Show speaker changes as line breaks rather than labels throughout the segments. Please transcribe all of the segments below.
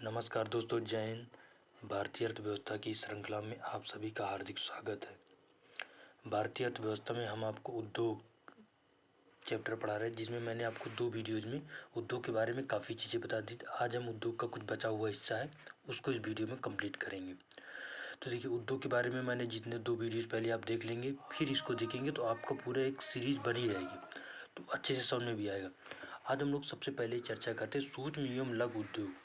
नमस्कार दोस्तों, जय हिंद। भारतीय अर्थव्यवस्था की श्रृंखला में आप सभी का हार्दिक स्वागत है। भारतीय अर्थव्यवस्था में हम आपको उद्योग चैप्टर पढ़ा रहे हैं, जिसमें मैंने आपको 2 वीडियोज़ में उद्योग के बारे में काफ़ी चीज़ें बता दी। आज हम उद्योग का कुछ बचा हुआ हिस्सा है उसको इस वीडियो में कंप्लीट करेंगे। तो देखिए, उद्योग के बारे में मैंने जितने 2 वीडियोज़ पहले आप देख लेंगे, फिर इसको देखेंगे तो आपका पूरा एक सीरीज़ बनी रहेगी, तो अच्छे से समझ में भी आएगा। आज हम लोग सबसे पहले चर्चा करते हैं सूक्ष्म एवं लघु उद्योग।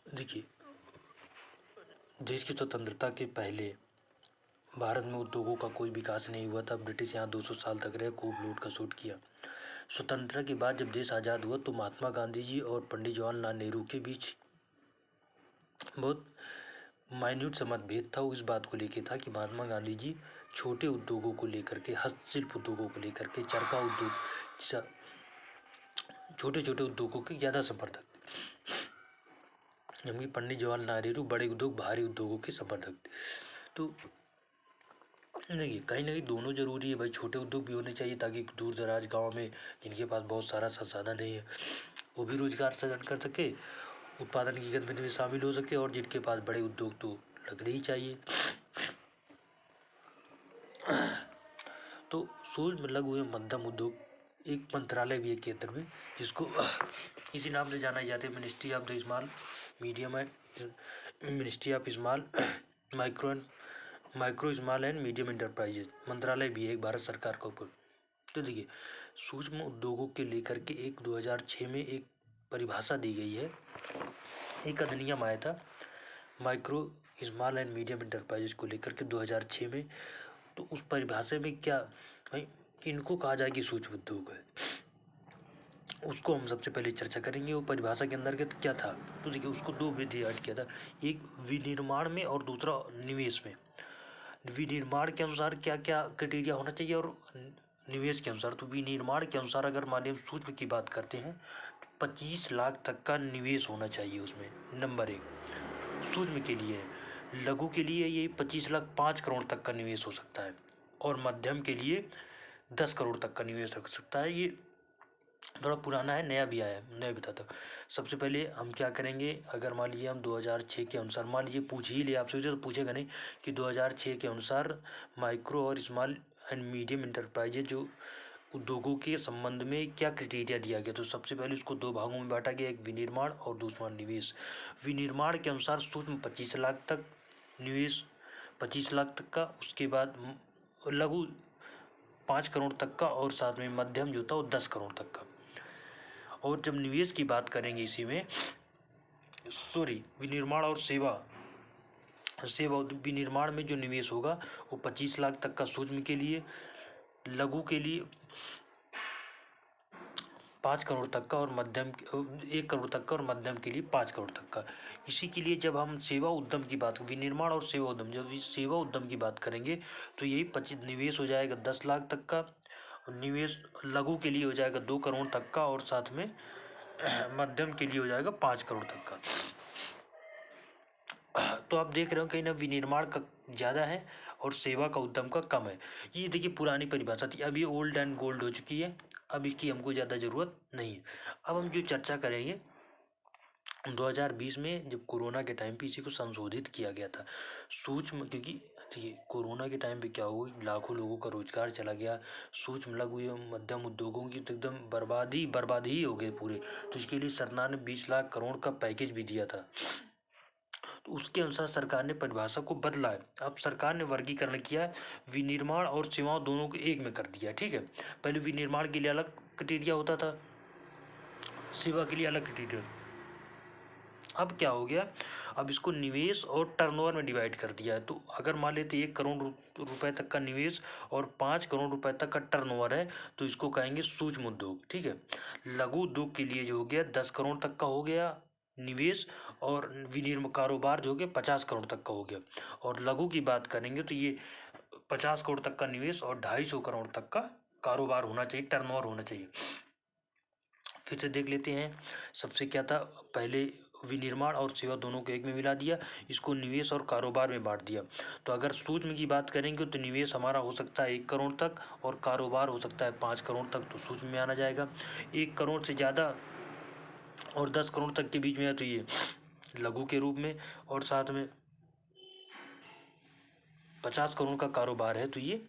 देखिए, देश की स्वतंत्रता के पहले भारत में उद्योगों का कोई विकास नहीं हुआ था। ब्रिटिश यहाँ 200 साल तक रहे, खूब लूट खसोट किया। स्वतंत्रता के बाद जब देश आज़ाद हुआ तो महात्मा गांधी जी और पंडित जवाहरलाल नेहरू के बीच बहुत माइन्यूट सा मतभेद था। इस बात को लेकर था कि महात्मा गांधी जी छोटे उद्योगों को लेकर के, हस्तशिल्प उद्योगों को लेकर के, चरखा उद्योग, छोटे छोटे उद्योगों के ज़्यादा समर्थक थे, जबकि पंडित जवाहरलाल नेहरू बड़े उद्योग, भारी उद्योगों के समर्थक थे। तो देखिए, कहीं ना कहीं दोनों जरूरी है भाई। छोटे उद्योग भी होने चाहिए ताकि दूर दराज गाँव में जिनके पास बहुत सारा संसाधन नहीं है वो भी रोजगार सृजन कर सके, उत्पादन की गतिविधि में शामिल हो सके, और जिनके पास बड़े उद्योग तो लगने ही चाहिए। तो सूक्ष्म, लघु एवं मध्यम उद्योग एक मंत्रालय भी है केंद्र में, जिसको इसी नाम से जाना जाते हैं, ministry of the small medium and ministry of micro small and medium enterprises मंत्रालय भी है एक भारत सरकार का ऊपर। तो देखिए, सूक्ष्म उद्योगों के लेकर के 2006 में एक परिभाषा दी गई है, एक अधिनियम आया था micro small and medium enterprises को लेकर के 2006 में। तो उस परिभाषा में क्या भाई इनको कहा जाए कि सूक्ष्म उद्योग है, उसको हम सबसे पहले चर्चा करेंगे। वो परिभाषा के अंदर क्या था, तो देखिए उसको 2 विधि ऐड किया था, एक विनिर्माण में और दूसरा निवेश में। विनिर्माण के अनुसार क्या क्या क्राइटेरिया होना चाहिए और निवेश के अनुसार। तो विनिर्माण के अनुसार अगर मान लीजिए सूक्ष्म की बात करते हैं तो 25 लाख तक का निवेश होना चाहिए उसमें, नंबर 1 सूक्ष्म के लिए। लघु के लिए ये 25 लाख 5 करोड़ तक का निवेश हो सकता है, और मध्यम के लिए 10 करोड़ तक का निवेश रख सकता है। ये थोड़ा पुराना है, नया भी आया है, नया बताता हूँ। सबसे पहले हम क्या करेंगे, अगर मान लीजिए हम 2006 के अनुसार, मान लीजिए पूछ ही ले आपसे, तो पूछेगा नहीं कि 2006 के अनुसार माइक्रो और स्मॉल एंड मीडियम इंटरप्राइजेज जो उद्योगों के संबंध में क्या क्राइटेरिया दिया गया। तो सबसे पहले उसको 2 भागों में बांटा गया, एक विनिर्माण और दूसरा निवेश। विनिर्माण के अनुसार सूक्ष्म 25 लाख तक, निवेश 25 लाख तक का, उसके बाद लघु 5 करोड़ तक का, और साथ में मध्यम जो था वो 10 करोड़ तक का। और जब निवेश की बात करेंगे इसी में, विनिर्माण और सेवा विनिर्माण में जो निवेश होगा वो 25 लाख तक का सूक्ष्म के लिए, लघु के लिए 5 करोड़ तक का, और मध्यम 1 करोड़ तक का, और मध्यम के लिए 5 करोड़ तक का। इसी के लिए जब हम सेवा उद्यम की बात, विनिर्माण और सेवा उद्यम, जब सेवा उद्यम की बात करेंगे तो यही 25 निवेश हो जाएगा 10 लाख तक का, निवेश लघु के लिए हो जाएगा 2 करोड़ तक का, और साथ में मध्यम के लिए हो जाएगा 5 करोड़ तक का। तो आप देख रहे हो कहीं ना विनिर्माण का ज़्यादा है और सेवा का उद्यम का कम है। ये देखिए पुरानी परिभाषा थी, अब ये ओल्ड एंड गोल्ड हो चुकी है, अब इसकी हमको ज़्यादा ज़रूरत नहीं है। अब हम जो चर्चा करेंगे 2020 में जब कोरोना के टाइम पे इसी को संशोधित किया गया था सूक्ष्म, क्योंकि देखिए कोरोना के टाइम पे क्या हुआ, लाखों लोगों का रोजगार चला गया, सूक्ष्म लघु एवं मध्यम उद्योगों की तो एकदम बर्बादी ही हो गई पूरे। तो इसके लिए सरकार ने 20 लाख करोड़ का पैकेज भी दिया था। तो उसके अनुसार सरकार ने परिभाषा को बदला है। अब सरकार ने वर्गीकरण किया है, विनिर्माण और सेवाओं दोनों को एक में कर दिया है, ठीक है। पहले विनिर्माण के लिए अलग क्राइटेरिया होता था, सेवा के लिए अलग क्राइटेरिया। अब क्या हो गया, अब इसको निवेश और टर्नओवर में डिवाइड कर दिया है। तो अगर मान लेते 1 करोड़ रुपए तक का निवेश और 5 करोड़ रुपए तक का टर्नओवर है तो इसको कहेंगे सूक्ष्म उद्योग, ठीक है। लघु उद्योग के लिए जो हो गया 10 करोड़ तक का हो गया निवेश, और विनिर्माण कारोबार जो हो गया 50 करोड़ तक का हो गया। और लघु की बात करेंगे तो ये 50 करोड़ तक का निवेश और 250 करोड़ तक का कारोबार होना चाहिए, टर्नओवर होना चाहिए। फिर से देख लेते हैं, सबसे क्या था पहले विनिर्माण और सेवा दोनों को एक में मिला दिया, इसको निवेश और कारोबार में बांट दिया। तो अगर सूक्ष्म की बात करेंगे तो निवेश हमारा हो सकता है 1 करोड़ तक और कारोबार हो सकता है 5 करोड़ तक, तो सूक्ष्म में आना जाएगा। 1 करोड़ से ज़्यादा और 10 करोड़ तक के बीच में है तो ये लघु के रूप में, और साथ में 50 करोड़ का कारोबार है तो ये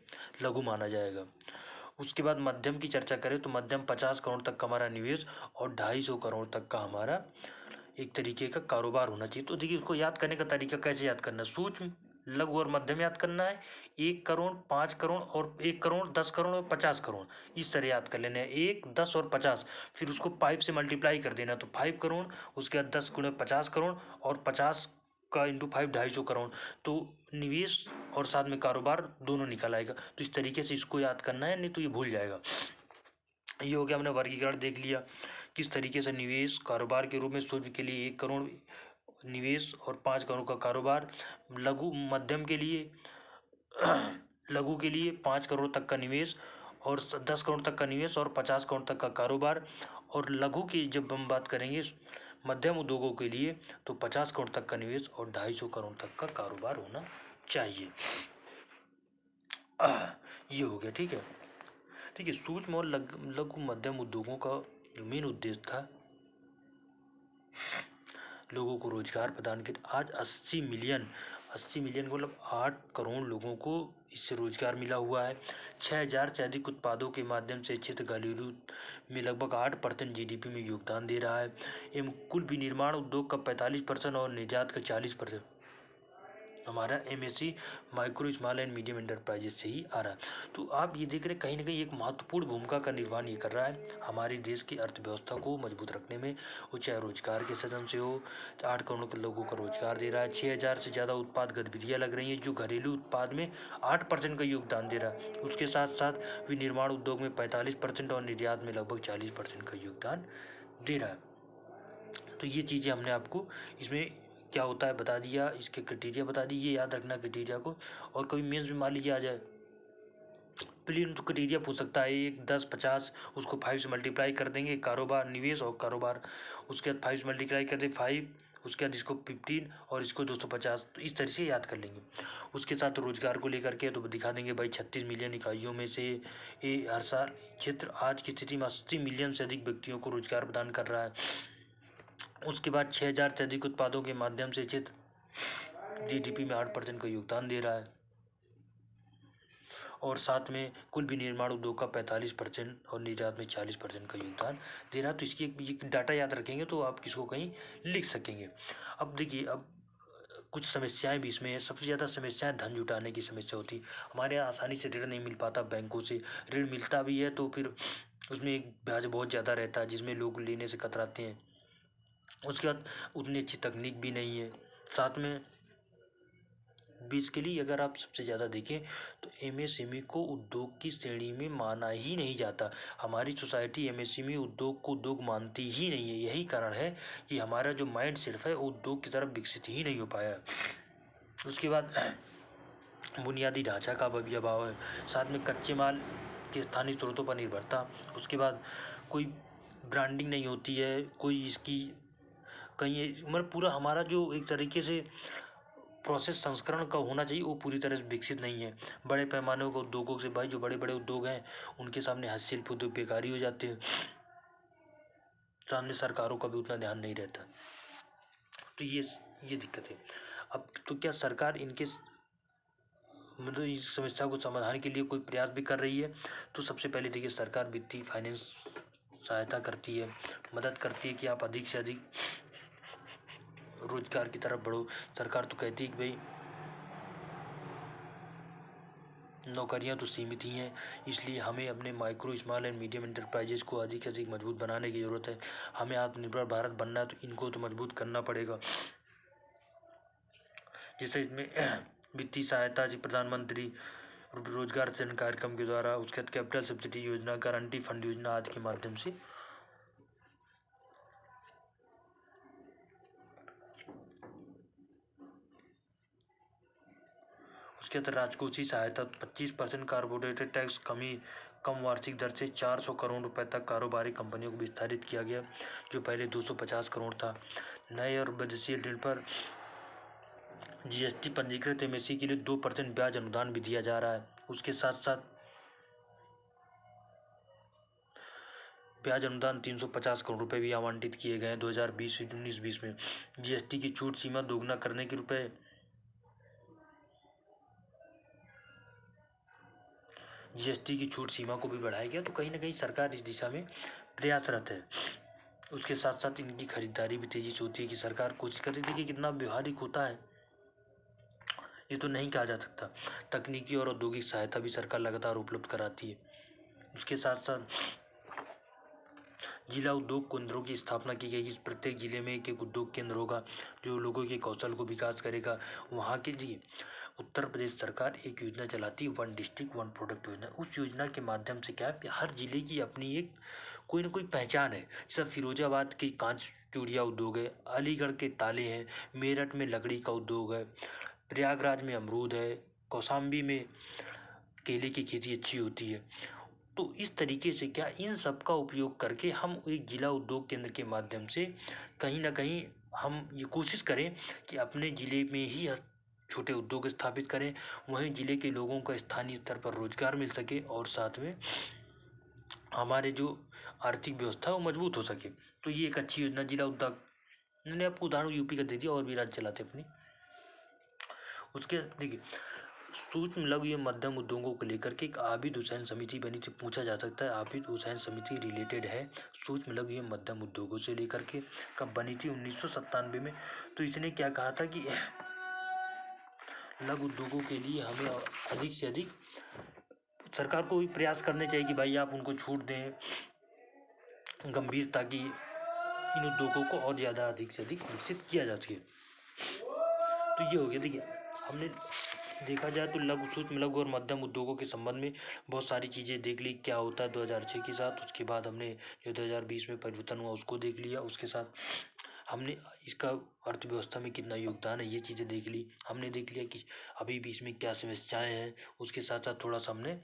लघु माना जाएगा। उसके बाद मध्यम की चर्चा करें तो मध्यम 50 करोड़ तक का हमारा निवेश और 250 करोड़ तक का हमारा एक तरीके का कारोबार होना चाहिए। तो देखिए इसको याद करने का तरीका कैसे याद करना है, सूक्ष्म, लघु और मध्यम याद करना है। 1 करोड़, 5 करोड़ और 1 करोड़, 10 करोड़ और 50 करोड़, इस तरह याद कर लेना है। 1, 10 और 50, फिर उसको 5 से मल्टीप्लाई कर देना, तो 5 करोड़, उसके बाद 10 गुणे 50 करोड़ और 50 का इंटू 5 250 करोड़, तो निवेश और साथ में कारोबार दोनों निकल आएगा। तो इस तरीके से इसको याद करना है, नहीं तो ये भूल जाएगा। ये हो गया, हमने वर्गीकरण देख लिया किस तरीके से निवेश कारोबार के रूप में सूक्ष्म के लिए 1 करोड़ निवेश और 5 करोड़ का कारोबार, लघु मध्यम के लिए लघु के लिए 5 करोड़ तक का निवेश और 10 करोड़ तक का निवेश और 50 करोड़ तक का कारोबार, और लघु की जब हम बात करेंगे मध्यम उद्योगों के लिए तो 50 करोड़ तक का निवेश और 250 करोड़ तक का कारोबार होना चाहिए। ये हो गया, ठीक है। ठीक है, सूक्ष्म और लघु मध्यम उद्योगों का जो मेन उद्देश्य था लोगों को रोजगार प्रदान कर, आज 80 मिलियन मतलब 8 करोड़ लोगों को इससे रोजगार मिला हुआ है। 6000 से अधिक उत्पादों के माध्यम से क्षेत्र घरेलू में लगभग 8% GDP में योगदान दे रहा है एवं कुल विनिर्माण उद्योग का 45% और निर्यात का 40% हमारा MSE micro small and medium enterprises से ही आ रहा है। तो आप ये देख रहे हैं कहीं ना कहीं एक महत्वपूर्ण भूमिका का निर्वहन ये कर रहा है हमारे देश की अर्थव्यवस्था को मजबूत रखने में। वो चाहे रोजगार के सदन से हो, 8 करोड़ के लोगों को रोजगार दे रहा है, 6000 से ज़्यादा उत्पाद गतिविधियाँ लग रही हैं जो घरेलू उत्पाद में 8% का योगदान दे रहा है। उसके साथ साथ विनिर्माण उद्योग में 45% और निर्यात में लगभग 40% का योगदान दे रहा है। तो ये चीज़ें हमने आपको इसमें क्या होता है बता दिया, इसके क्राइटेरिया बता दी, ये याद रखना क्राइटेरिया को। और कभी मेंस में मान लीजिए आ जाए प्लीज तो क्राइटेरिया पूछ सकता है 1, 10, 50, उसको 5 से मल्टीप्लाई कर देंगे, कारोबार निवेश और कारोबार, उसके बाद 5 से मल्टीप्लाई कर देंगे 5, उसके बाद इसको 15 और इसको 250, तो इस तरह से याद कर लेंगे। उसके साथ रोजगार को लेकर के तो दिखा देंगे भाई 36 मिलियन इकाइयों में से ये हर साल क्षेत्र आज की स्थिति में 80 मिलियन से अधिक व्यक्तियों को रोजगार प्रदान कर रहा है। उसके बाद 6000 से अधिक उत्पादों के माध्यम से क्षेत्र GDP में 8% का योगदान दे रहा है और साथ में कुल विनिर्माण उद्योग का 45% और निर्यात में 40% का योगदान दे रहा है। तो इसकी एक डाटा याद रखेंगे तो आप किसको कहीं लिख सकेंगे। अब देखिए, अब कुछ समस्याएं भी इसमें है। सबसे ज़्यादा समस्याएं धन जुटाने की समस्या होती है। हमारे यहाँ आसानी से ऋण नहीं मिल पाता, बैंकों से ऋण मिलता भी है तो फिर उसमें एक ब्याज बहुत ज़्यादा रहता है जिसमें लोग लेने से कतराते हैं। उसके बाद उतनी अच्छी तकनीक भी नहीं है। साथ में बेसिकली अगर आप सबसे ज़्यादा देखें तो MSME को उद्योग की श्रेणी में माना ही नहीं जाता। हमारी सोसाइटी MSME उद्योग को उद्योग मानती ही नहीं है। यही कारण है कि हमारा जो माइंड सिर्फ है वो उद्योग की तरफ विकसित ही नहीं हो पाया। उसके बाद बुनियादी ढांचा का भी अभाव है, साथ में कच्चे माल के स्थानीय स्रोतों पर निर्भरता। उसके बाद कोई ब्रांडिंग नहीं होती है, कोई इसकी कहीं मतलब पूरा हमारा जो एक तरीके से प्रोसेस संस्करण का होना चाहिए वो पूरी तरह से विकसित नहीं है। बड़े पैमाने के उद्योगों से भाई जो बड़े बड़े उद्योग हैं उनके सामने हस्तशिल्प उद्योग बेकारी हो जाते हैं, सामने सरकारों का भी उतना ध्यान नहीं रहता। तो ये दिक्कत है। अब तो क्या सरकार इनके मतलब इस समस्या को समाधान के लिए कोई प्रयास भी कर रही है? तो सबसे पहले देखिए, सरकार वित्तीय फाइनेंस सहायता करती है, मदद करती है कि आप अधिक से अधिक रोजगार की तरफ बढ़ो। सरकार तो कहती है कि भाई नौकरियां तो सीमित ही हैं, इसलिए हमें अपने micro small and medium enterprises को अधिक से अधिक मजबूत बनाने की ज़रूरत है। हमें आत्मनिर्भर भारत बनना है तो इनको तो मजबूत करना पड़ेगा। जैसे इसमें वित्तीय सहायता जी प्रधानमंत्री रोजगार सृजन कार्यक्रम के द्वारा, उसके बाद कैपिटल सब्सिडी योजना, गारंटी फंड योजना आदि के माध्यम से उसके अंदर राजकोषीय सहायता 25% कारपोरेटेड टैक्स कम वार्षिक दर से 400 करोड़ रुपए तक कारोबारी कंपनियों को विस्तारित किया गया, जो पहले 250 करोड़ था। नए और वृद्धिशील ऋण पर जीएसटी पंजीकृत एमएससी के लिए 2% ब्याज अनुदान भी दिया जा रहा है। उसके साथ साथ ब्याज अनुदान 350 करोड़ रुपए भी आवंटित किए गए हैं 2019-20 में। जीएसटी की छूट सीमा दोगुना करने के रुपए जीएसटी की छूट सीमा को भी बढ़ाया गया। तो कहीं ना कहीं सरकार इस दिशा में प्रयासरत है। उसके साथ साथ इनकी खरीदारी भी तेजी से होती है कि सरकार कोशिश कर रही थी कि कितना व्यवहारिक होता है ये तो नहीं कहा जा सकता। तकनीकी और औद्योगिक सहायता भी सरकार लगातार उपलब्ध कराती है। उसके साथ साथ जिला उद्योग केंद्रों की स्थापना की गई। प्रत्येक जिले में एक उद्योग केंद्र होगा जो लोगों के कौशल को विकास करेगा। वहाँ के लिए उत्तर प्रदेश सरकार एक योजना चलाती है, वन डिस्ट्रिक्ट वन प्रोडक्ट योजना। उस योजना के माध्यम से क्या है, हर जिले की अपनी एक कोई ना कोई पहचान है। जैसे फिरोजाबाद की कांच चूड़िया उद्योग है, अलीगढ़ के ताले हैं, मेरठ में लकड़ी का उद्योग है, प्रयागराज में अमरूद है, कौशाम्बी में केले की खेती अच्छी होती है। तो इस तरीके से क्या इन सब का उपयोग करके हम एक जिला उद्योग केंद्र के माध्यम से कहीं ना कहीं हम ये कोशिश करें कि अपने ज़िले में ही छोटे उद्योग स्थापित करें, वहीं ज़िले के लोगों का स्थानीय स्तर पर रोजगार मिल सके और साथ में हमारे जो आर्थिक व्यवस्था है वो मजबूत हो सके। तो ये एक अच्छी योजना जिला उद्योग, मैंने आपको उदाहरण यूपी का दे दिया, और भी राज्य चलाते अपनी। उसके देखिए सूक्ष्म लघु एवं मध्यम उद्योगों को लेकर के एक आबिद हुसैन समिति बनी थी। पूछा जा सकता है आबिद हुसैन समिति रिलेटेड है सूक्ष्म लघु एवं मध्यम उद्योगों से लेकर के, कब बनी थी 1997 में। तो इसने क्या कहा था कि लघु उद्योगों के लिए हमें अधिक से अधिक सरकार को भी प्रयास करने चाहिए कि भाई आप उनको छूट दें गंभीर, ताकि इन उद्योगों को और ज़्यादा अधिक से अधिक विकसित किया जा सके। तो ये हो गया। देखिए हमने देखा जाए तो सूक्ष्म लघु और मध्यम उद्योगों के संबंध में बहुत सारी चीज़ें देख ली, क्या होता है 2006 के साथ। उसके बाद हमने जो 2020 में परिवर्तन हुआ उसको देख लिया। उसके साथ हमने इसका अर्थव्यवस्था में कितना योगदान है ये चीज़ें देख ली। हमने देख लिया कि अभी भी इसमें क्या समस्याएं हैं। उसके साथ साथ थोड़ा सा हमने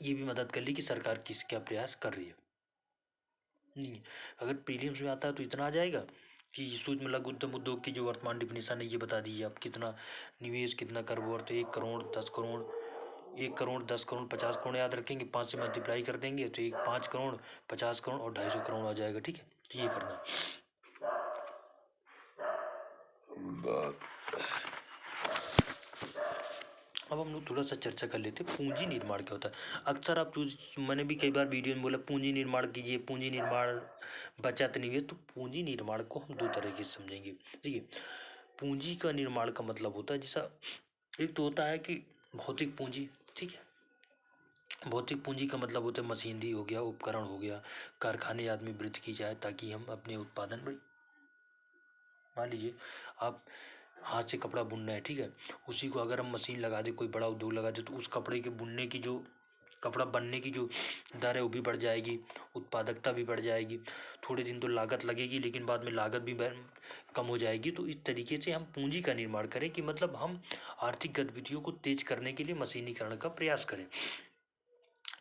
ये भी मदद कर ली कि सरकार किस क्या प्रयास कर रही है। नहीं, अगर प्रीलिम्स में आता है तो इतना आ जाएगा कि सूक्ष्म लघु उद्यम उद्योग की जो वर्तमान डिफिनेशन है ये बता दीजिए आप। कितना निवेश, कितना कर वर्थ, 1 करोड़ 10 करोड़, 1 करोड़ 10 करोड़ 50 करोड़ याद रखेंगे, 5 से मल्टीप्लाई कर देंगे तो 5 करोड़ 50 करोड़ और 250 करोड़ आ जाएगा। ठीक है, तो ये करना है। अब हम लोग थोड़ा सा चर्चा कर लेते हैं पूंजी निर्माण क्या होता है। अक्सर आप मैंने भी कई बार वीडियो में बोला पूंजी निर्माण कीजिए, पूंजी निर्माण बचत निवेश। तो पूंजी निर्माण को हम दो तरीके से समझेंगे। देखिए पूंजी का निर्माण का मतलब होता है जैसा एक तो होता है कि भौतिक पूंजी, ठीक है। भौतिक पूंजी का मतलब होता है मशीनरी हो गया, उपकरण हो गया, कारखाने आदि में वृद्धि की जाए ताकि हम अपने उत्पादन में, मान लीजिए आप हाथ से कपड़ा बुनना है, ठीक है, उसी को अगर हम मशीन लगा दे, कोई बड़ा उद्योग लगा दे, तो उस कपड़े के बुनने की जो कपड़ा बनने की जो दर है वो भी बढ़ जाएगी, उत्पादकता भी बढ़ जाएगी। थोड़े दिन तो लागत लगेगी लेकिन बाद में लागत भी कम हो जाएगी। तो इस तरीके से हम पूंजी का निर्माण करें कि मतलब हम आर्थिक गतिविधियों को तेज करने के लिए मशीनीकरण का प्रयास करें।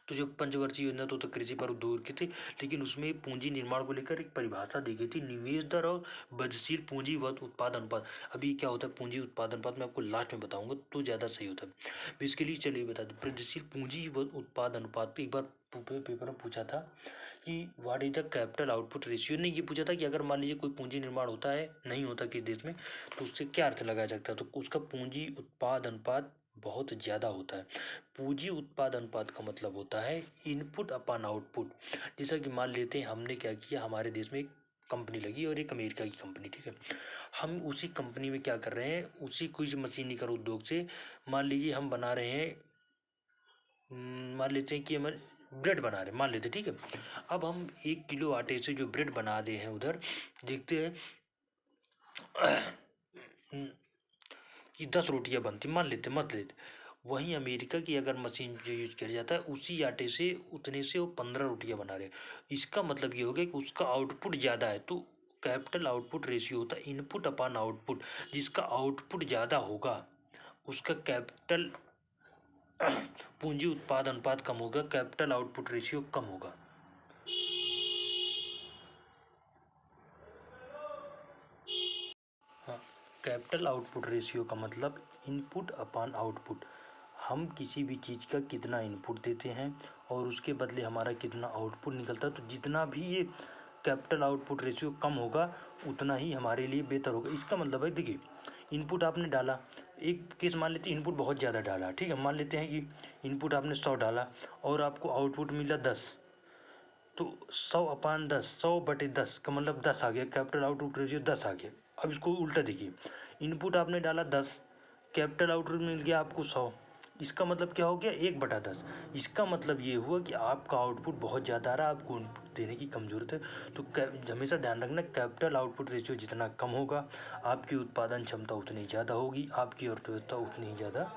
तो जो पंचवर्षीय योजना तो कृषि पर उद्योग की थी, लेकिन उसमें पूंजी निर्माण को लेकर एक परिभाषा दी गई थी, निवेश दर और वृद्धिशील पूंजी व उत्पादन अनुपात। अभी क्या होता है पूंजी उत्पादन अनुपात, मैं आपको लास्ट में बताऊंगा तो ज़्यादा सही होता है। इसके लिए चलिए बता दें वृद्धिशील पूंजी व उत्पादन अनुपात। एक बार पेपर में पूछा था कि what is the capital output ratio. ने ये पूछा था कि अगर मान लीजिए कोई पूंजी निर्माण होता है, नहीं होता किस देश में, तो उससे क्या अर्थ लगाया जाता है। तो उसका पूंजी उत्पाद अनुपात बहुत ज़्यादा होता है। पूंजी उत्पाद अनुपात का मतलब होता है इनपुट अपॉन आउटपुट। जैसा कि मान लेते हैं हमने क्या किया, हमारे देश में एक कंपनी लगी और एक अमेरिका की कंपनी, ठीक है। हम उसी कंपनी में क्या कर रहे हैं, उसी कुछ मशीनीकरण उद्योग से मान लीजिए हम बना रहे हैं, मान लेते हैं कि हमारे ब्रेड बना रहे हैं, मान लेते हैं, ठीक है। अब हम 1 किलो आटे से जो ब्रेड बना रहे हैं उधर देखते हैं कि 10 रोटियां बनती, मान लेते मत लेते। वहीं अमेरिका की अगर मशीन जो यूज किया जाता है उसी आटे से उतने से वो 15 रोटियां बना रहे हैं। इसका मतलब ये हो गया कि उसका आउटपुट ज़्यादा है। तो कैपिटल आउटपुट रेशियो होता है इनपुट अपॉन आउटपुट। जिसका आउटपुट ज़्यादा होगा उसका कैपिटल पूंजी उत्पाद अनुपात कम होगा, कैपिटल आउटपुट रेशियो कम होगा। कैपिटल आउटपुट रेशियो का मतलब इनपुट अपॉन आउटपुट। हम किसी भी चीज़ का कितना इनपुट देते हैं और उसके बदले हमारा कितना आउटपुट निकलता है, तो जितना भी ये कैपिटल आउटपुट रेशियो कम होगा उतना ही हमारे लिए बेहतर होगा। इसका मतलब है, देखिए इनपुट आपने डाला, एक केस मान लेते हैं इनपुट बहुत ज़्यादा डाला, ठीक है, मान लेते हैं कि इनपुट आपने 100 डाला और आपको आउटपुट मिला 10, तो 100/10, 100/10 का मतलब 10 आ गया, कैपिटल आउटपुट रेशियो 10 आ गया। अब इसको उल्टा देखिए, इनपुट आपने डाला 10, कैपिटल आउटपुट मिल गया आपको 100, इसका मतलब क्या हो गया 1/10। इसका मतलब ये हुआ कि आपका आउटपुट बहुत ज़्यादा आ रहा है, आपको इनपुट देने की कम जरूरत है। तो हमेशा ध्यान रखना, कैपिटल आउटपुट रेशियो जितना कम होगा आपकी उत्पादन क्षमता उतनी ज़्यादा होगी, आपकी अर्थव्यवस्था उतनी ही ज़्यादा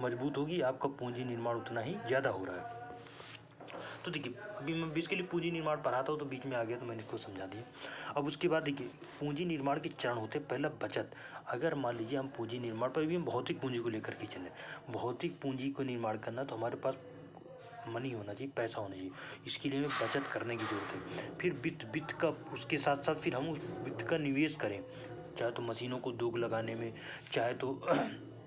मजबूत होगी, आपका पूंजी निर्माण उतना ही ज़्यादा हो रहा है। तो देखिए अभी मैं बेसिकली पूंजी निर्माण पढ़ाता हूँ तो बीच में आ गया तो मैंने इसको समझा दिया। अब उसके बाद देखिए पूंजी निर्माण के चरण होते हैं, पहला बचत। अगर मान लीजिए हम पूंजी निर्माण पर भी हम भौतिक पूंजी को लेकर के चलें, भौतिक पूंजी को निर्माण करना तो हमारे पास मनी होना चाहिए, पैसा होना चाहिए, इसके लिए हमें बचत करने की ज़रूरत है। फिर वित्त का उसके साथ साथ फिर हम उस वित्त का निवेश करें, चाहे तो मशीनों को उद्योग लगाने में, चाहे तो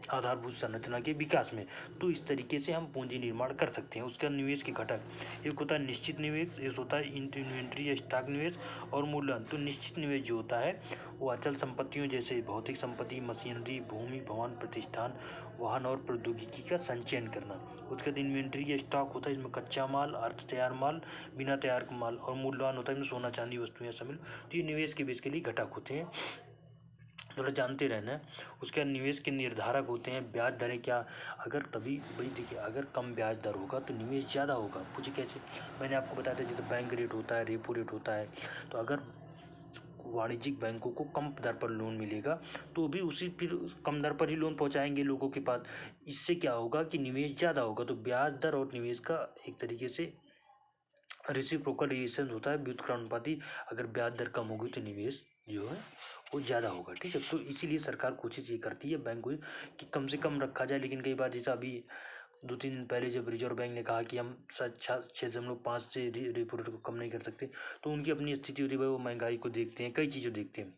आधारभूत संरचना के विकास में। तो इस तरीके से हम पूंजी निर्माण कर सकते हैं। उसका निवेश के घटक एक होता है निश्चित निवेश, एक होता है इन्वेंट्री या स्टॉक निवेश और मूलधन। तो निश्चित निवेश जो होता है वो अचल संपत्तियों जैसे भौतिक संपत्ति, मशीनरी, भूमि, भवन, प्रतिष्ठान, वाहन और प्रौद्योगिकी का संचयन करना। उसके बाद इन्वेंट्री या स्टॉक होता है, इसमें कच्चा माल, अर्ध तैयार माल, बिना तैयार माल, और मूलधन होता है इसमें सोना चांदी वस्तुएं शामिल। तो ये निवेश के बेसिकली घटक होते हैं, थोड़ा जानते रहना है। उसके बाद निवेश के निर्धारक होते हैं, ब्याज दरें क्या, अगर तभी भाई देखिए अगर कम ब्याज दर होगा तो निवेश ज़्यादा होगा। पूछिए कैसे, मैंने आपको बताया था जैसे बैंक रेट होता है, रेपो रेट होता है, तो अगर वाणिज्यिक बैंकों को कम दर पर लोन मिलेगा तो भी उसी फिर कम दर पर ही लोन पहुंचाएंगे लोगों के पास। इससे क्या होगा कि निवेश ज़्यादा होगा। तो ब्याज दर और निवेश का एक तरीके से रेसिप्रोकल रिलेशन होता है, व्युत्क्रमानुपाती। अगर ब्याज दर कम होगी तो निवेश जो है वो ज़्यादा होगा, ठीक है। तो इसीलिए सरकार कोशिश ये करती है बैंक को कि कम से कम रखा जाए। लेकिन कई बार जैसा अभी 2-3 दिन पहले जब रिजर्व बैंक ने कहा कि हम 6.5 से रेपो रेट को कम नहीं कर सकते, तो उनकी अपनी स्थिति होती है भाई, वो महंगाई को देखते हैं, कई चीज़ें देखते हैं।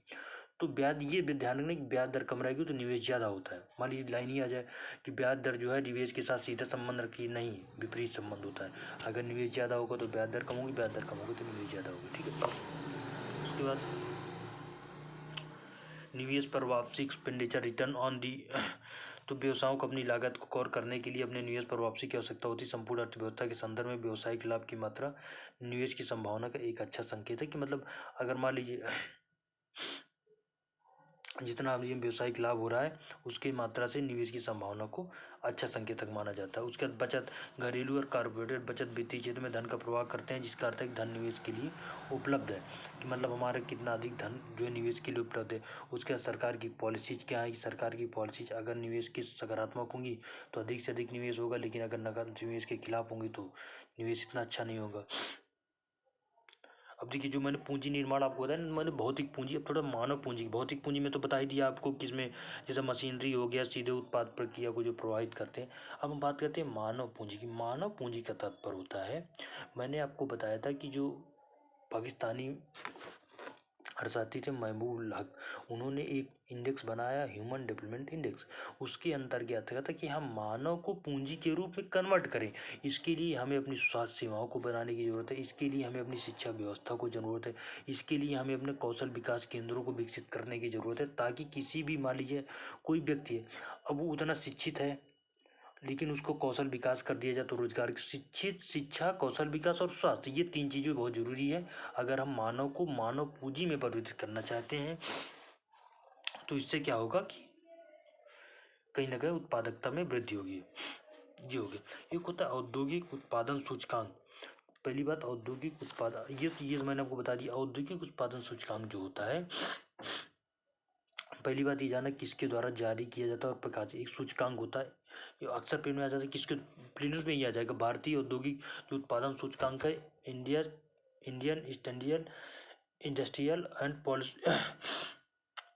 तो ब्याज ये भी ध्यान रखना कि ब्याज दर कम रहेगी तो निवेश ज़्यादा होता है। मान लीजिए लाइन ही आ जाए कि ब्याज दर जो है निवेश के साथ सीधा संबंध रखी, नहीं, विपरीत संबंध होता है। अगर निवेश ज़्यादा होगा तो ब्याज दर कम होगी, ब्याज दर कम होगी तो निवेश ज़्यादा होगी, ठीक है। उसके बाद निवेश पर वापसी, एक्सपेंडिचर रिटर्न ऑन दी। तो व्यवसायों को अपनी लागत को कवर करने के लिए अपने निवेश पर वापसी की आवश्यकता होती है। संपूर्ण अर्थव्यवस्था के संदर्भ में व्यावसायिक लाभ की मात्रा निवेश की संभावना का एक अच्छा संकेत है। कि मतलब अगर मान लीजिए जितना अभी व्यावसायिक लाभ हो रहा है उसकी मात्रा से निवेश की संभावना को अच्छा संकेतक माना जाता है। उसके बाद बचत, घरेलू और कॉर्पोरेट बचत वित्तीय क्षेत्र में धन का प्रवाह करते हैं, जिसका अर्थ है धन निवेश के लिए उपलब्ध है। कि मतलब हमारा कितना अधिक धन जो है निवेश के लिए उपलब्ध है। उसके बाद सरकार की पॉलिसीज क्या है कि सरकार की पॉलिसीज अगर निवेश की सकारात्मक होंगी तो अधिक से अधिक निवेश होगा, लेकिन अगर नकारात्मक निवेश के खिलाफ होंगी तो निवेश इतना अच्छा नहीं होगा। अब देखिए जो मैंने पूंजी निर्माण आपको बताया ना, मैंने भौतिक पूंजी, अब थोड़ा मानव पूंजी। भौतिक पूंजी में तो बता ही दिया आपको किसमें, जैसे मशीनरी हो गया, सीधे उत्पाद प्रक्रिया को जो प्रभावित करते हैं। अब हम बात करते हैं मानव पूंजी की। मानव पूंजी का तात्पर्य होता है, मैंने आपको बताया था कि जो पाकिस्तानी अर्थशास्त्री थे महबूब उल हक, उन्होंने एक इंडेक्स बनाया, ह्यूमन डेवलपमेंट इंडेक्स। उसके अंतर्गत क्या था कि हम मानव को पूंजी के रूप में कन्वर्ट करें। इसके लिए हमें अपनी स्वास्थ्य सेवाओं को बनाने की ज़रूरत है, इसके लिए हमें अपनी शिक्षा व्यवस्था को ज़रूरत है, इसके लिए हमें अपने कौशल विकास केंद्रों को विकसित करने की ज़रूरत है, ताकि किसी भी मान लीजिए कोई व्यक्ति है, अब वो उतना शिक्षित है लेकिन उसको कौशल विकास कर दिया जाए तो रोजगार, शिक्षित, शिक्षा, कौशल विकास और स्वास्थ्य, ये 3 चीज़ें बहुत जरूरी है। अगर हम मानव को मानव पूंजी में परिवर्तित करना चाहते हैं तो इससे क्या होगा कि कहीं ना कहीं उत्पादकता में वृद्धि होगी। जी हो गया। एक होता है औद्योगिक उत्पादन सूचकांक। पहली बात औद्योगिक उत्पादन, ये तो मैंने आपको बता दिया। औद्योगिक उत्पादन सूचकांक जो होता है, पहली बात ये जाना किसके द्वारा जारी किया जाता है और प्रकाशित एक सूचकांक होता है। ये अक्सर प्लेन में आ जाता है, किसके प्लेनर्स में ही आ जाएगा। भारतीय औद्योगिक जो उत्पादन सूचकांक है, Indian standard industrial and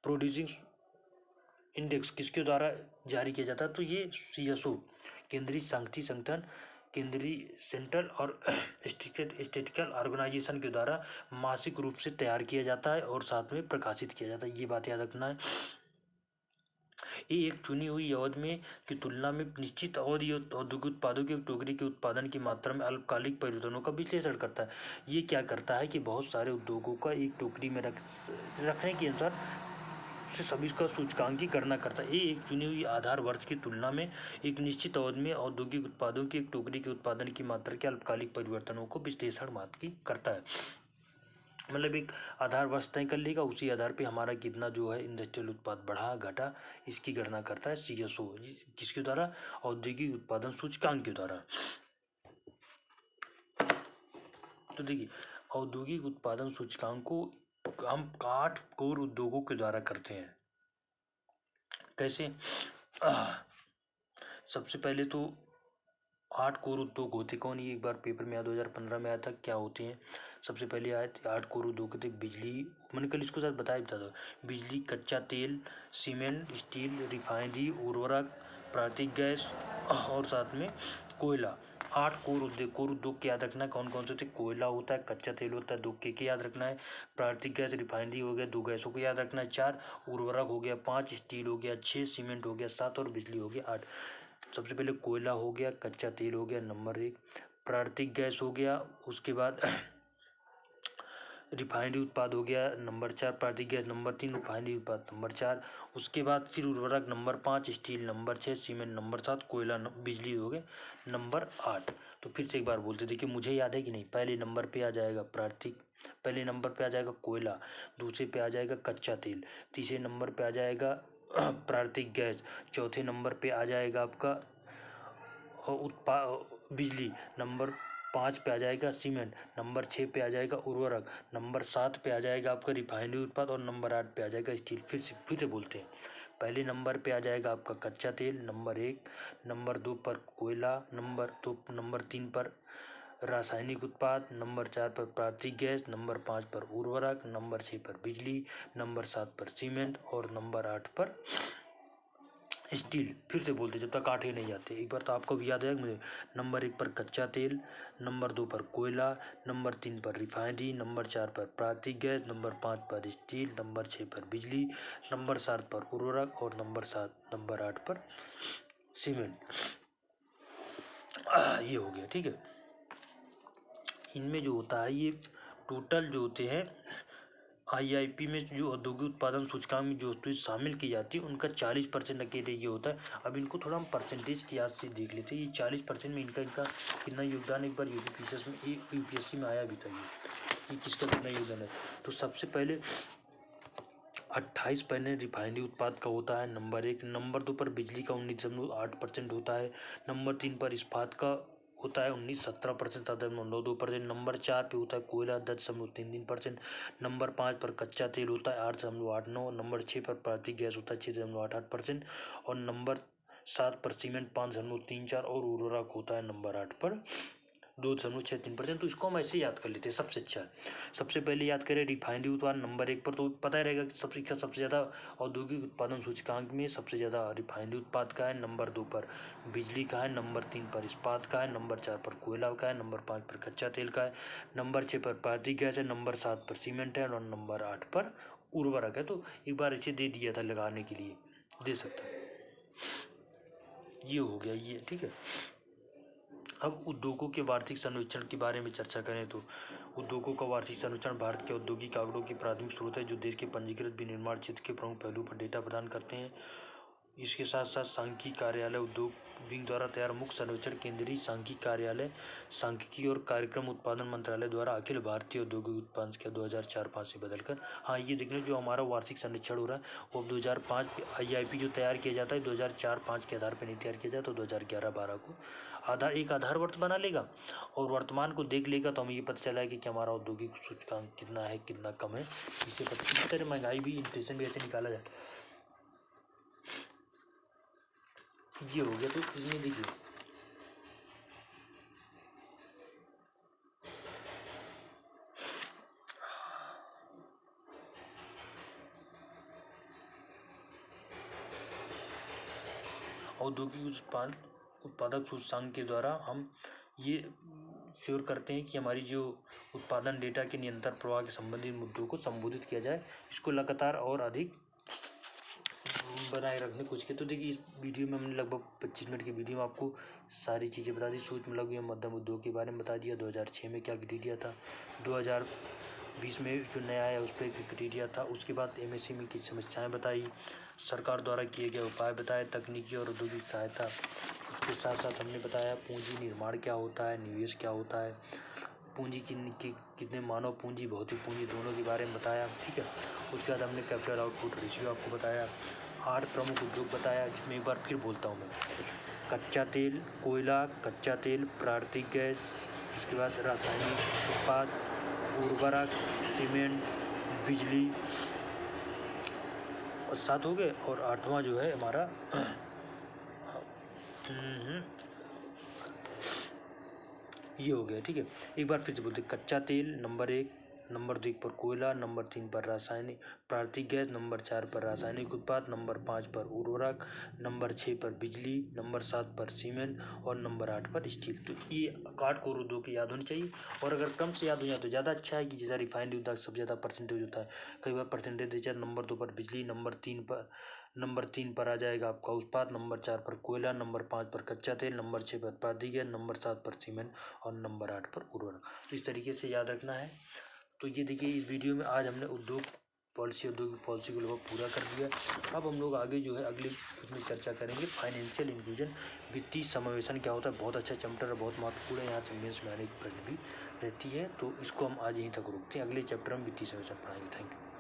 producing index किसके द्वारा जारी किया जाता है, तो ये CSO, केंद्रीय सांख्यिकी संगठन, केंद्रीय सेंट्रल और स्टैटिस्टिकल ऑर्गेनाइजेशन के द्वारा मासिक रूप से तैयार किया जाता है और साथ में प्रकाशित किया जाता है। ये बात याद रखना है। ये एक चुनी हुई अवधि में की तुलना में निश्चित अवधि औद्योगिक उत्पादों की टोकरी के उत्पादन की मात्रा में अल्पकालिक परिवर्तनों का विश्लेषण करता है। ये क्या करता है कि बहुत सारे उद्योगों का एक टोकरी में रखने के अनुसार से सभी का सूचकांक की गणना करता है। ये एक चुनी हुई आधार वर्ष की तुलना में एक निश्चित अवधि में औद्योगिक उत्पादों की एक टोकरी के उत्पादन की मात्रा के अल्पकालिक परिवर्तनों को विश्लेषण मात्र की करता है। मतलब एक आधार वर्ष तय कर लेगा, उसी आधार पे हमारा कितना जो है इंडस्ट्रियल उत्पाद बढ़ा घटा इसकी गणना करता है CSO, किसके द्वारा? औद्योगिक उत्पादन सूचकांक के द्वारा। तो देखिए औद्योगिक उत्पादन सूचकांक को हम 8 कोर उद्योगों के द्वारा करते हैं। कैसे? सबसे पहले तो 8 कोर उद्योग होते कौन? ये एक बार पेपर में 2015 में आया था, क्या होते हैं? सबसे पहले आए थे 8 कोर उद्योग थे। बिजली, मैंने कल इसको साथ बता दो, बिजली, कच्चा तेल, सीमेंट, स्टील, रिफाइनरी, उर्वरक, प्राकृतिक गैस और साथ में कोयला। 8 कोर उद्योग के याद रखना है कौन कौन से थे? कोयला होता है, कच्चा तेल होता है, 2 के याद रखना है, प्राकृतिक गैस रिफाइनरी हो गया, 2 गैसों को याद रखना है, 4 उर्वरक हो गया, 5 स्टील हो गया, 6 सीमेंट हो गया, 7 और बिजली हो गया 8। सबसे पहले कोयला हो गया, कच्चा तेल हो गया नंबर 1, प्राकृतिक गैस हो गया, उसके बाद रिफाइनरी उत्पाद हो गया नंबर 4, प्राकृतिक गैस नंबर 3, रिफाइनरी उत्पाद नंबर 4, उसके बाद फिर उर्वरक number 5, steel number 6, cement number 7, कोयला बिजली हो गए नंबर 8। तो फिर से एक बार बोलते देखिए, मुझे याद है कि नहीं? पहले नंबर पे आ जाएगा पहले नंबर पे आ जाएगा कोयला, दूसरे पे आ जाएगा कच्चा तेल, तीसरे नंबर पे आ जाएगा प्राकृतिक गैस, चौथे नंबर पे आ जाएगा आपका बिजली, नंबर 5 पे आ जाएगा सीमेंट, नंबर 6 पे आ जाएगा उर्वरक, नंबर 7 पे आ जाएगा आपका रिफाइनरी उत्पाद और नंबर 8 पे आ जाएगा स्टील। फिर से बोलते हैं, पहले नंबर पे आ जाएगा आपका कच्चा तेल नंबर 1, नंबर 2 पर कोयला, नंबर 3 पर रासायनिक उत्पाद, नंबर 4 पर प्राकृतिक गैस, नंबर 5 पर उर्वरक, नंबर 6 पर बिजली, नंबर 7 पर सीमेंट और नंबर 8 पर स्टील। फिर से बोलते जब तक 8 ही नहीं जाते। एक बार तो आपको भी याद है मुझे, नंबर 1 पर कच्चा तेल, नंबर 2 पर कोयला, नंबर 3 पर रिफाइनरी, नंबर 4 पर प्राकृतिक गैस, नंबर 5 पर स्टील, नंबर 6 पर बिजली, नंबर 7 पर उर्वरक और नंबर 8 पर सीमेंट। ये हो गया, ठीक है। इनमें जो होता है ये टोटल जो होते हैं IIP में जो औद्योगिक उत्पादन सूचकांक में जो वस्तुएं शामिल की जाती है उनका 40% अकेले ये होता है। अब इनको थोड़ा हम परसेंटेज की याद से देख लेते हैं। ये 40% में इनका कितना योगदान, एक बार यूपीएससी में आया भी था ये कि किसका कितना योगदान है। तो सबसे पहले 28% रिफाइनरी उत्पाद का होता है नंबर 1, नंबर 2 पर बिजली का 19.8% होता है, नंबर 3 पर इस्पात का होता है 17%, 7.92%, नंबर 4 पे होता है कोयला 10.33%, नंबर 5 पर कच्चा तेल होता है 8.89%, नंबर 6 पर प्राकृतिक गैस होता है 6.88% और नंबर 7 पर सीमेंट 5.34% और उर्वरक होता है नंबर 8 पर 2.63%। तो इसको हम ऐसे याद कर लेते हैं, सबसे अच्छा है। सबसे पहले याद करें रिफाइनरी उत्पाद नंबर 1 पर, तो पता ही रहेगा कि सबसे ज़्यादा औद्योगिक उत्पादन सूचकांक में सबसे ज़्यादा रिफाइनरी उत्पाद का है, नंबर 2 पर बिजली का है, नंबर 3 पर इस्पात का है, नंबर 4 पर कोयला का है, नंबर 5 पर कच्चा तेल का है, नंबर 6 पर प्राकृतिक गैस है, नंबर 7 पर सीमेंट है और नंबर 8 पर उर्वरक है। तो एक बार इसे दे दिया था लगाने के लिए, दे सकता है। ये हो गया ये, ठीक है। अब उद्योगों के वार्षिक सर्वेक्षण के बारे में चर्चा करें तो उद्योगों का वार्षिक सर्वेक्षण भारत के औद्योगिक आंकड़ों की प्राथमिक स्रोत है जो देश के पंजीकृत विनिर्माण क्षेत्र के प्रमुख पहलुओं पर डेटा प्रदान करते हैं। इसके साथ साथ सांख्यिकी कार्यालय उद्योग विंग द्वारा तैयार मुख्य सर्वेक्षण केंद्रीय सांख्यिकी कार्यालय सांख्यिकी और कार्यक्रम उत्पादन मंत्रालय द्वारा अखिल भारतीय औद्योगिक उत्पादन के 2004-5 से बदलकर, हाँ ये देख लो जो हमारा वार्षिक सर्वेक्षण हो रहा है वो 2005 IIP जो तैयार किया जाता है 2004-5 के आधार पर नहीं तैयार किया जाता, तो 2011-12 को आधार वर्ष बना लेगा और वर्तमान को देख लेगा तो हमें ये पता चला है कि हमारा औद्योगिक सूचकांक कितना है कितना कम है। इससे पता इस तरह महंगाई भी इन्फ्लेशन भी ऐसे निकाला जाए। ये हो गया। तो इसमें देखिए औद्योगिक उत्पादक सूचकांक के द्वारा हम ये श्योर करते हैं कि हमारी जो उत्पादन डेटा के निरंतर प्रवाह के संबंधित मुद्दों को संबोधित किया जाए। इसको लगातार और अधिक बनाए रखने कुछ के। तो देखिए इस वीडियो में हमने लगभग 25 मिनट की वीडियो में आपको सारी चीज़ें बता दी। सूक्ष्म लघु एवं मध्यम उद्योग के बारे में बता दिया, 2006 में क्या क्राइटेरिया था, 2020 में जो नया है उस पर क्राइटेरिया था। उसके बाद एमएसएमई की समस्याएं बताई, सरकार द्वारा किए गए उपाय बताए, तकनीकी और औद्योगिक सहायता। उसके साथ साथ हमने बताया पूंजी निर्माण क्या होता है, निवेश क्या होता है, पूंजी कितने मानव पूंजी भौतिक पूंजी दोनों के बारे में बताया। ठीक है, उसके बाद हमने कैपिटल आउटपुट रेशियो आपको बताया, 8 प्रमुख उद्योग बताया, जिसमें एक बार फिर बोलता हूँ मैं, कच्चा तेल, कोयला, कच्चा तेल, प्राकृतिक गैस, उसके बाद रासायनिक उत्पाद, उर्वरक, सीमेंट, बिजली, और 7 हो गए। और 8वां जो है हमारा ये हो गया। ठीक है, एक बार फिर से बोलते, कच्चा तेल नंबर 1, नंबर 2 पर कोयला, नंबर 3 पर रासायनिक प्राकृतिक गैस, नंबर 4 पर रासायनिक उत्पाद, नंबर 5 पर उर्वरक, नंबर 6 पर बिजली, नंबर 7 पर सीमेंट और नंबर 8 पर स्टील। तो ये 8 कोर उद्योग की याद होनी चाहिए। और अगर कम से याद हो जाए तो ज़्यादा अच्छा है, कि जैसा रिफाइनरी उद्योग सबसे ज़्यादा परसेंटेज होता है, कई बार परसेंटेज दे जाए, नंबर 2 पर बिजली, नंबर 3 पर आ जाएगा आपका उत्पाद, नंबर 4 पर कोयला, नंबर 5 पर कच्चा तेल, नंबर 6 पर प्राकृतिक गैस, नंबर 7 पर सीमेंट और नंबर 8 पर उर्वरक। तो इस तरीके से याद रखना है। तो ये देखिए इस वीडियो में आज हमने औद्योगिक पॉलिसी को लगभग पूरा कर दिया। अब हम लोग आगे जो है अगले उसमें चर्चा करेंगे फाइनेंशियल इंक्लूजन, वित्तीय समावेशन क्या होता है। बहुत अच्छा चैप्टर है, बहुत महत्वपूर्ण है, यहाँ से मेंस में आने की प्रश्न भी रहती है। तो इसको हम आज यहीं तक रोकते हैं, अगले चैप्टर में वित्तीय समावेशन पढ़ाएंगे। Thank you.